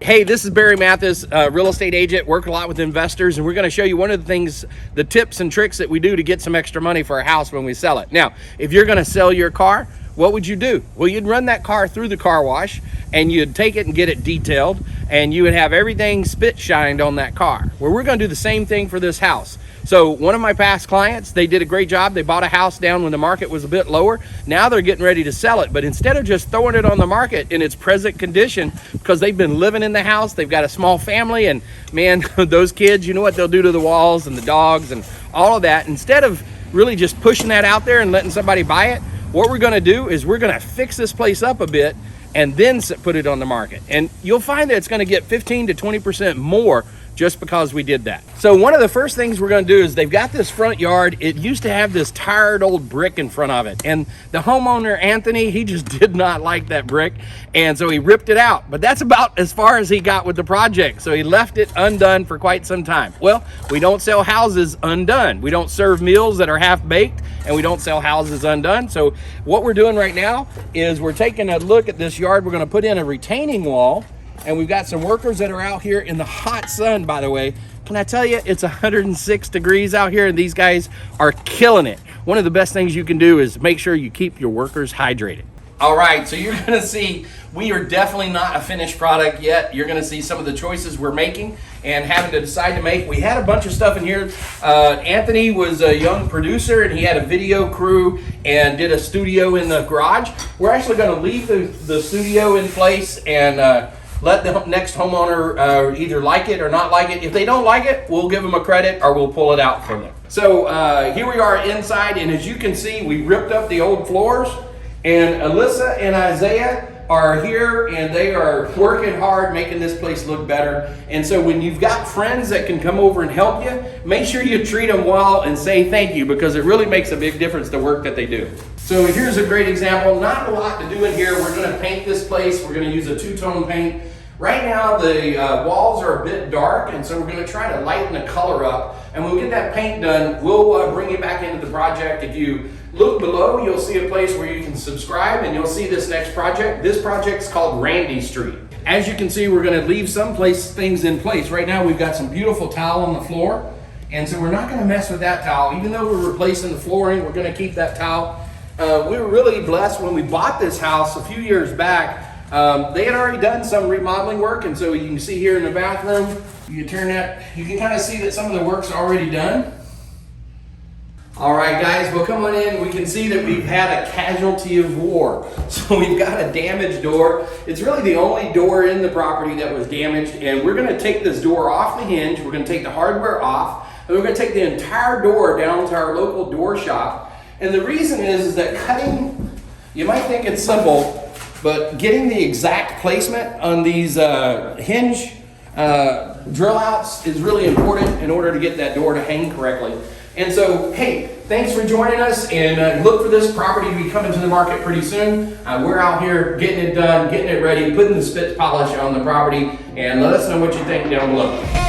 Hey, this is Barry Mathis, real estate agent, work a lot with investors, and we're going to show you one of the things, the tips and tricks that we do to get some extra money for a house when we sell it. Now, if you're going to sell your car, what would you do? Well, you'd run that car through the car wash, and you'd take it and get it detailed, and you would have everything spit shined on that car. Well, we're going to do the same thing for this house. So one of my past clients, they did a great job. They bought a house down when the market was a bit lower. Now they're getting ready to sell it. But instead of just throwing it on the market in its present condition, because they've been living in the house, they've got a small family, and man, those kids, you know what they'll do to the walls and the dogs and all of that. Instead of really just pushing that out there and letting somebody buy it, what we're gonna do is we're gonna fix this place up a bit and then put it on the market. And you'll find that it's gonna get 15 to 20% more just because we did that. So one of the first things we're gonna do is they've got this front yard. It used to have this tired old brick in front of it. And the homeowner, Anthony, he just did not like that brick. And so he ripped it out. But that's about as far as he got with the project. So he left it undone for quite some time. Well, we don't sell houses undone. We don't serve meals that are half baked, and we don't sell houses undone. So what we're doing right now is we're taking a look at this yard. We're gonna put in a retaining wall. And we've got some workers that are out here in the hot sun, by the way. Can I tell you, it's 106 degrees out here, and these guys are killing it. One of the best things you can do is make sure you keep your workers hydrated. All right, so you're gonna see, we are definitely not a finished product yet. You're gonna see some of the choices we're making and having to decide to make. We had a bunch of stuff in here. Anthony was a young producer, and he had a video crew and did a studio in the garage. We're actually gonna leave the studio in place and let the next homeowner either like it or not like it. If they don't like it, we'll give them a credit or we'll pull it out for them. So here we are inside, and as you can see, we ripped up the old floors, and Alyssa and Isaiah are here, and they are working hard making this place look better. And so when you've got friends that can come over and help you, make sure you treat them well and say thank you, because it really makes a big difference, the work that they do. So here's a great example. Not a lot to do in here. We're gonna paint this place. We're gonna use a two-tone paint. Right now the walls are a bit dark, and so we're gonna try to lighten the color up. And when we get that paint done, we'll bring you back into the project. If you look below, you'll see a place where you can subscribe, and you'll see this next project. This project's called Randy Street. As you can see, we're gonna leave some things in place. Right now we've got some beautiful tile on the floor, and so we're not gonna mess with that tile. Even though we're replacing the flooring, we're gonna keep that tile. We were really blessed when we bought this house a few years back. They had already done some remodeling work, and so you can see here in the bathroom, you can turn that, you can kind of see that some of the work's already done. All right, guys, well, come on in. We can see that we've had a casualty of war. So we've got a damaged door. It's really the only door in the property that was damaged, and we're gonna take this door off the hinge. We're gonna take the hardware off, and we're gonna take the entire door down to our local door shop. And the reason is that cutting, you might think it's simple, but getting the exact placement on these hinge drill outs is really important in order to get that door to hang correctly. And so, hey, thanks for joining us, and look for this property to be coming to the market pretty soon. We're out here getting it done, getting it ready, putting the spit polish on the property, and let us know what you think down below.